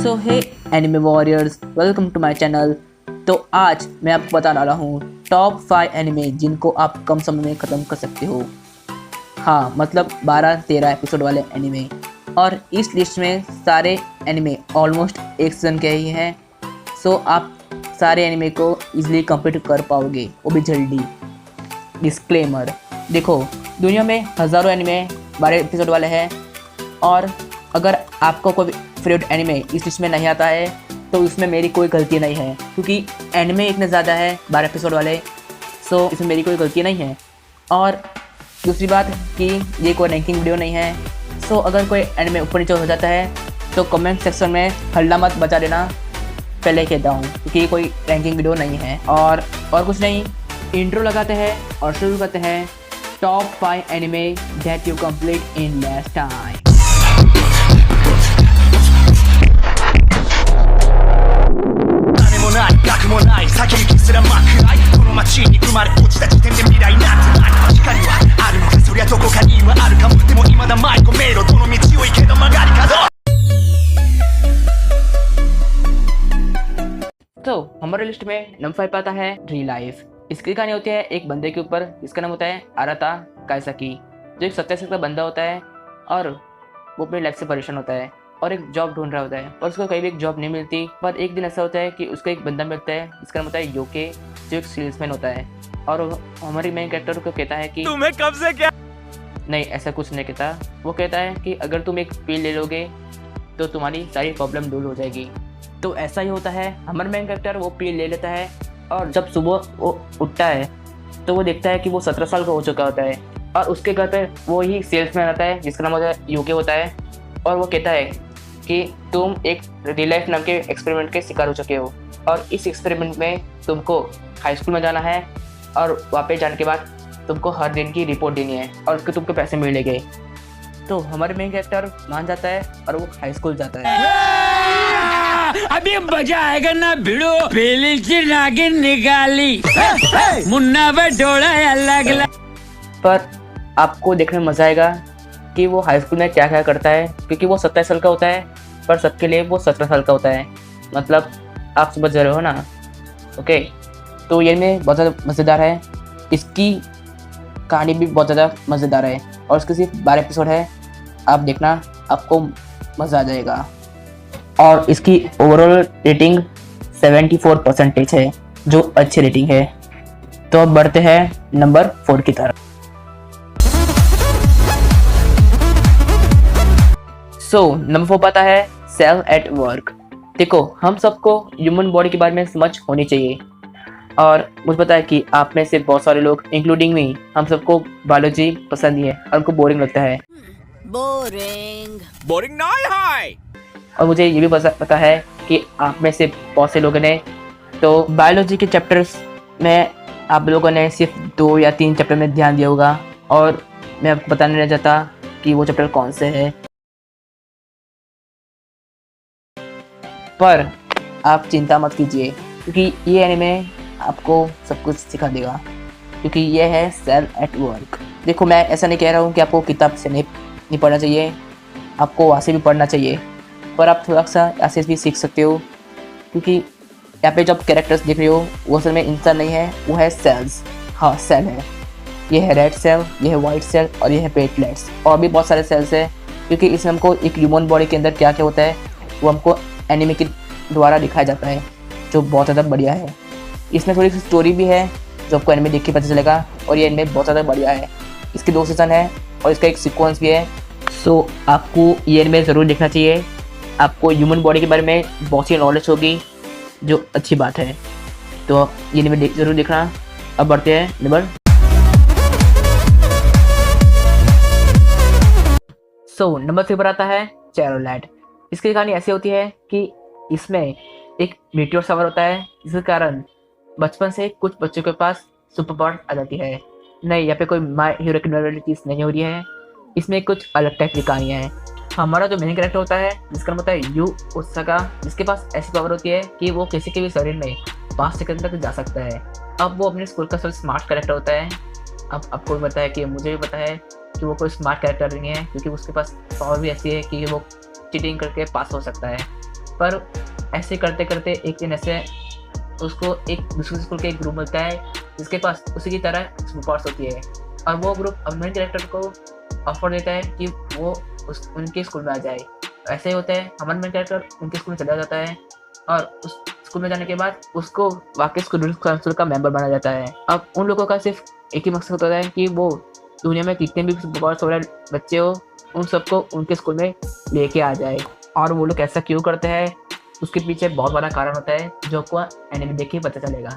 So hey anime warriors, welcome to my channel. तो आज मैं आपको बता रहा हूँ टॉप 5 एनिमे जिनको आप कम समय में ख़त्म कर सकते हो। हाँ, मतलब 12-13 एपिसोड वाले एनिमे। और इस लिस्ट में सारे एनिमे ऑलमोस्ट एक सीज़न के ही हैं। सो आप सारे एनिमे को इजीली कंप्लीट कर पाओगे, वो भी जल्दी। डिस्क्लेमर, देखो दुनिया में हज़ारों एनिमे 12 एपिसोड वाले हैं, और अगर आपको कोई फेवरेट एनिमे इस लिस्ट में नहीं आता है तो उसमें मेरी कोई गलती नहीं है, क्योंकि एनिमे इतने ज़्यादा है 12 एपिसोड वाले। सो इसमें मेरी कोई गलती नहीं है। और दूसरी बात कि ये कोई रैंकिंग वीडियो नहीं है। सो अगर कोई एनिमे ऊपर नीचे हो जाता है तो कमेंट सेक्शन में हल्ला मत बचा देना, पहले कहता हूँ, क्योंकि ये कोई रैंकिंग वीडियो नहीं है। और कुछ नहीं, इंट्रो लगाते हैं और शुरू करते हैं top 5 anime that you complete in less time. तो हमारे लिस्ट में नंबर 5 आता है री लाइफ। इसकी कहानी होती है एक बंदे के ऊपर जिसका नाम होता है आराता काइसाकी, जो एक 27 का बंदा होता है और वो अपनी लाइफ से परेशान होता है और एक जॉब ढूंढ रहा होता है, और उसको कहीं भी एक जॉब नहीं मिलती। पर एक दिन ऐसा होता है कि उसको एक बंदा मिलता है जिसका नाम होता है योके, जो एक सेल्समैन होता है। और हमारी मेन कैरेक्टर को कहता है कि तुम्हें कब से क्या, नहीं ऐसा कुछ नहीं कहता। वो कहता है कि अगर तुम एक पील ले लोगे तो तुम्हारी सारी प्रॉब्लम दूर हो जाएगी। तो ऐसा ही होता है, हमारा मेन कैरेक्टर वो पील ले लेता है, और जब सुबह वो उठता है तो वो देखता है कि वो 17 साल का हो चुका होता है। और उसके घर पे वो ही सेल्समैन आता है जिसका नाम होता है यूके होता है, और वो कहता है कि तुम एक रियल लाइफ नाम के एक्सपेरिमेंट के शिकार हो चुके हो, और इस एक्सपेरिमेंट में तुमको हाई स्कूल में जाना है, और वहाँ पे जाने के बाद तुमको हर दिन की रिपोर्ट देनी है और उसके तुमको पैसे मिलेंगे। तो हमारे मेन कैरेक्टर मान जाता है और वो हाई स्कूल जाता है। अभी मजा आएगा ना भिड़ो, पहले से नागिन निकाली, मुन्ना बटोड़ा अलग अलग। पर आपको देखने में मजा आएगा कि वो हाई स्कूल में क्या क्या करता है, क्योंकि वो 27 साल का होता है पर सबके लिए वो 17 साल का होता है। मतलब आप समझ रहे हो ना? ओके, तो ये में बहुत ज़्यादा मज़ेदार है। इसकी कहानी भी बहुत ज़्यादा मज़ेदार है, और इसके सिर्फ 12 एपिसोड है। आप देखना, आपको मज़ा आ जाएगा। और इसकी ओवरऑल रेटिंग 74% है, जो अच्छी रेटिंग है। तो अब बढ़ते हैं नंबर 4 की तरफ। नंबर 4 पाता है सेल एट वर्क। देखो, हम सबको ह्यूमन बॉडी के बारे में समझ होनी चाहिए, और मुझे पता है कि आप में से बहुत सारे लोग इंक्लूडिंग मी, हम सबको बायोलॉजी पसंद ही है और हमको बोरिंग लगता है। बोरिंग नहीं है। और मुझे ये भी पता है कि आप में से बहुत से लोगों ने तो बायोलॉजी के चैप्टर्स में आप लोगों ने सिर्फ 2 या 3 चैप्टर में ध्यान दिया होगा, और मैं आपको बताने नहीं चाहता कि वो चैप्टर कौन से है। पर आप चिंता मत कीजिए, क्योंकि ये एनिमे आपको सब कुछ सिखा देगा, क्योंकि ये है सेल एट वर्क। देखो, मैं ऐसा नहीं कह रहा हूँ कि आपको किताब से नहीं पढ़ना चाहिए, आपको वहाँ से भी पढ़ना चाहिए, पर आप थोड़ा सा ऐसे भी सीख सकते हो, क्योंकि यहाँ पे जब कैरेक्टर्स देख रहे हो वो असल में इंसान नहीं है, वो है सेल्स। हाँ, सेल है। ये है रेड सेल, ये है वाइट सेल, और ये है प्लेटलेट्स, और भी बहुत सारे सेल्स है। क्योंकि इसमें हमको एक ह्यूमन बॉडी के अंदर क्या क्या होता है वो हमको एनिमे के द्वारा दिखाया जाता है, जो बहुत ज़्यादा बढ़िया है। इसमें थोड़ी सी स्टोरी भी है जो आपको एनिमे देख के पता चलेगा, और ये एनिमे बहुत ज़्यादा बढ़िया है। इसके 2 सीज़न है और इसका एक सीक्वेंस भी है। सो आपको ये एनिमे ज़रूर देखना चाहिए। आपको ह्यूमन बॉडी के बारे में बहुत सी नॉलेज होगी, जो अच्छी बात है। तो ये एनिमे ज़रूर देखना। अब बढ़ते हैं नंबर। नंबर 3 पर आता है चैरोलैट। इसकी कहानी ऐसी होती है कि इसमें एक मीटियोर सवार होता है, जिसके कारण बचपन से कुछ बच्चों के पास सुपर पावर आ जाती है। नहीं, यहाँ पे कोई माय हीरो की चीज़ नहीं हो रही है। इसमें कुछ अलग टाइप की कहानियाँ हैं। हमारा जो मेन कैरेक्टर होता है जिसका नाम होता है यू ओसाका, जिसके पास ऐसी पावर होती है कि वो किसी के भी शरीर में 5 सेकंड तक जा सकता है। अब वो अपने स्कूल का सबसे स्मार्ट कैरेक्टर होता है। अब आपको भी पता है कि मुझे भी पता है कि वो कोई स्मार्ट कैरेक्टर नहीं है, क्योंकि उसके पास पावर भी ऐसी है कि वो चीटिंग करके पास हो सकता है। पर ऐसे करते करते एक दिन ऐसे उसको एक दूसरे स्कूल के एक ग्रुप मिलता है जिसके पास उसी की तरह सुपर पावर्स होती है, और वो ग्रुप अब मेन कैरेक्टर को ऑफर देता है कि वो उनके स्कूल में आ जाए। ऐसे ही होता है, हमारा मेन कैरेक्टर उनके स्कूल में चला जाता है और उस स्कूल में जाने के बाद उसको वाकई स्टूडेंट काउंसिल का मेंबर बना जाता है। अब उन लोगों का सिर्फ एक ही मकसद होता है कि वो दुनिया में जितने भी सुपर पावर्स वाले बच्चे हो उन सबको उनके स्कूल में लेके आ जाए। और वो लोग ऐसा क्यों करते हैं उसके पीछे बहुत बड़ा कारण होता है जो आपको एनिमे देख के पता चलेगा।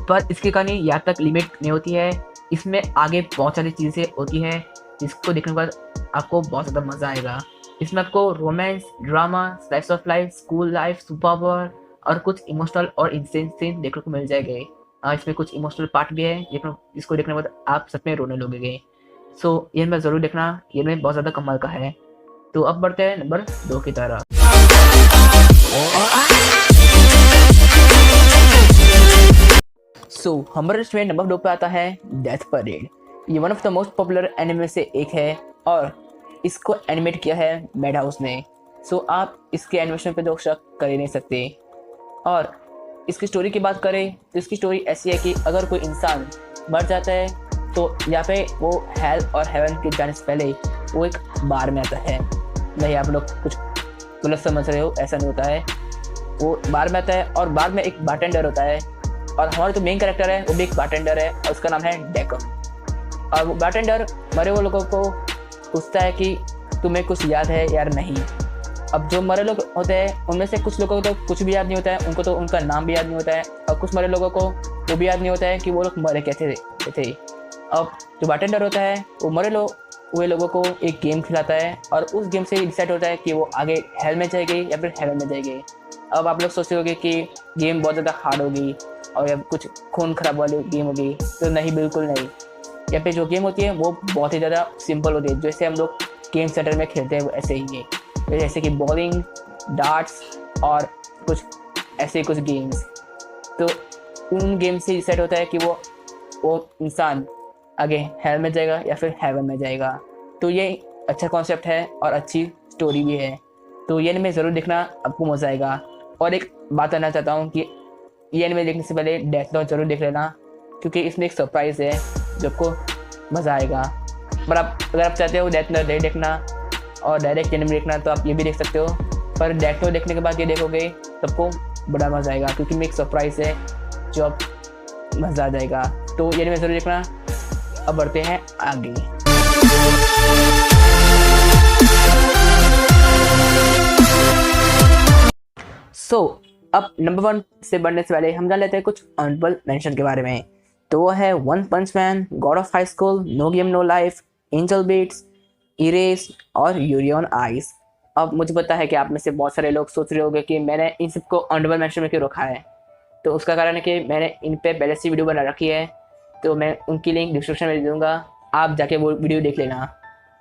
पर इसकी कहानी यहाँ तक लिमिट नहीं होती है, इसमें आगे बहुत सारी चीज़ें होती हैं जिसको देखने के बाद आपको बहुत ज़्यादा मज़ा आएगा। इसमें आपको romance, drama, slice of life, school life, super power और कुछ इमोशनल और इंसेंस सीन देखने को मिल जाएंगे। इसमें कुछ इमोशनल पार्ट भी है जिसको देखने के बाद आप सच में रोने लगोगे। सो ये मैं ज़रूर देखना, ये में बहुत ज़्यादा कमाल का है। तो अब बढ़ते हैं नंबर 2 की तरफ। हमारे लिस्ट में नंबर 2 पे आता है डेथ परेड। ये one of the most popular anime से एक है और इसको एनिमेट किया है मैडहाउस ने। आप इसके एनिमेशन पे तो शक कर ही नहीं सकते। और इसकी स्टोरी की बात करें तो इसकी स्टोरी ऐसी है कि अगर कोई इंसान मर जाता है तो यहाँ पे वो हेल और हेवन के जाने से पहले वो एक बार में आता है। नहीं, आप लोग कुछ गलत समझ रहे हो, ऐसा नहीं होता है। वो बार में आता है और बार में एक बारटेंडर होता है और हमारा जो मेन कैरेक्टर है वो भी एक बारटेंडर है और उसका नाम है डेकम। और वो बारटेंडर मरे हुए लोगों को पूछता है कि तुम्हें कुछ याद है या नहीं। अब जो मरे लोग होते हैं उनमें से कुछ लोगों को तो कुछ भी याद नहीं होता है, उनको तो उनका नाम भी याद नहीं होता है, और कुछ मरे लोगों को वो भी याद नहीं होता है कि वो लोग मरे कैसे थे। अब जो बारटेंडर होता है वो मरे हुए लोगों को एक गेम खिलाता है और उस गेम से डिसाइड होता है कि वो आगे हेल में जाएगी या फिर हेवन में जाएगी। अब आप लोग सोचते होंगे कि गेम बहुत ज़्यादा हार्ड होगी और या कुछ खून खराब वाली गेम होगी, तो नहीं, बिल्कुल नहीं। यहाँ पे जो गेम होती है वो बहुत ही ज़्यादा सिंपल होती है, जैसे हम लोग गेम सेंटर में खेलते हैं ऐसे ही है, जैसे कि बॉलिंग, डार्ट्स और कुछ ऐसे कुछ गेम्स। तो उन गेम से डिसाइड होता है कि वो इंसान आगे हेल में जाएगा या फिर हेवन में जाएगा। तो ये अच्छा कॉन्सेप्ट है और अच्छी स्टोरी भी है, तो ये एनिमे ज़रूर देखना, आपको मज़ा आएगा। और एक बात करना चाहता हूँ कि ये एनिमे देखने से पहले डेथ नोट जरूर देख लेना, क्योंकि इसमें एक सरप्राइज़ है जो आपको मज़ा आएगा। पर अगर आप चाहते हो डेथ नोट नहीं देखना और डायरेक्ट एनिमे देखना तो आप ये भी देख सकते हो, पर डेथ नोट देखने के बाद ये देखोगे तो आपको बड़ा मज़ा आएगा, क्योंकि में एक सरप्राइज़ है जो आप मज़ा आ जाएगा। तो ये एनिमे ज़रूर देखना। अब बढ़ते हैं आगे। अब नंबर 1 से बढ़ने से पहले हम जान लेते हैं कुछ ऑनरेबल मेंशन के बारे में। तो वो है one punch man, god of high school, no game no life, angel beats, erased और यूरी ऑन आइस। अब मुझे पता है कि आप में से बहुत सारे लोग सोच रहे होंगे कि मैंने इन सबको ऑनरेबल मेंशन में क्यों रखा है। तो उसका कारण है कि मैंने इन पे पहले से वीडियो बना रखी है, तो मैं उनकी लिंक डिस्क्रिप्शन में दे दूँगा, आप जाके वो वीडियो देख लेना।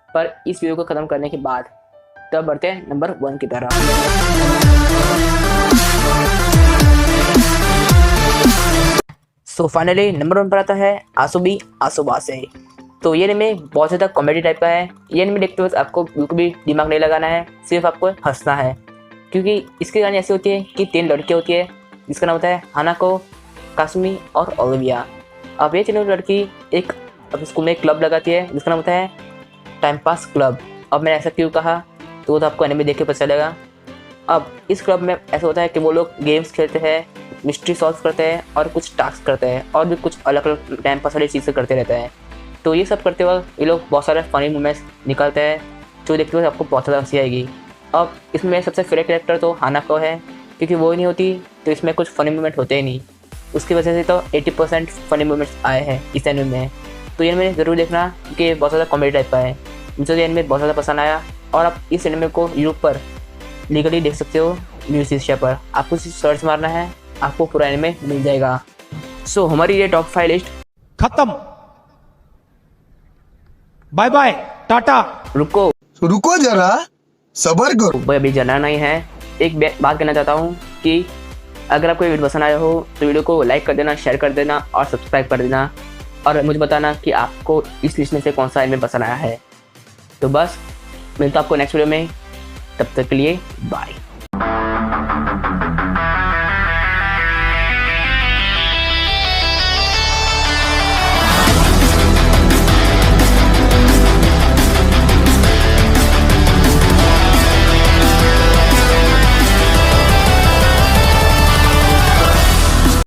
पर इस वीडियो को ख़त्म करने के बाद तब बढ़ते हैं नंबर 1 की तरफ। फाइनली नंबर 1 पर आता है आसुबी आसुबासे। तो ये एनिमे बहुत ज़्यादा कॉमेडी टाइप का है। ये एनिमे देखते वक्त आपको बिल्कुल भी दिमाग नहीं लगाना है, सिर्फ आपको हंसना है, क्योंकि इसकी कहानी ऐसी होती है कि 3 लड़कियाँ होती है जिसका नाम होता है हानाको, कासुमी और ओलिविया। अब ये तीनों लड़की एक स्कूल में क्लब लगाती है जिसका नाम होता है टाइम पास क्लब। अब मैंने ऐसा क्यों कहा तो आपको एनिमे देख के पता चलेगा। अब इस क्लब में ऐसा होता है कि वो लोग गेम्स खेलते हैं, मिस्ट्री सॉल्व करते हैं और कुछ टास्क करते हैं और भी कुछ अलग अलग टाइम पास वाली चीज़ें करते रहते हैं। तो ये सब करते वक्त ये लोग बहुत सारे फनी मोमेंट्स निकालते हैं जो देखते हुए आपको बहुत ज़्यादा हंसी आएगी। अब इसमें सबसे फेवरेट कैरेक्टर तो हानाको है, क्योंकि वो ही नहीं होती तो इसमें कुछ फनी मोमेंट होते ही नहीं। उसकी वजह से तो 80% फनी मोमेंट्स आए हैं इस एनिमे में। तो ये एनिमे ज़रूर देखना, क्योंकि ये बहुत ज़्यादा कॉमेडी टाइप का है। मुझे ये एनिमे बहुत ज़्यादा पसंद आया और आप इस एनिमे को यूट्यूब पर लीगली देख सकते हो, न्यूज़ शीर्षक पर। आपको सर्च मारना है, आपको पूरा एनिमे मिल जाएगा। हमारी ये टॉप 5 लिस्ट खत्म। Bye bye, tata. रुको जरा, सब्र करो भाई, अभी जाना नहीं है। एक बात कहना चाहता हूँ कि अगर आपको वीडियो पसंद आया हो तो वीडियो को लाइक कर देना, शेयर कर देना और सब्सक्राइब कर देना, और मुझे बताना कि आपको इस लिस्ट में से कौन सा एनिमे पसंद आया है। तो बस मिलता आपको नेक्स्ट वीडियो में, तब तक के लिए बाय।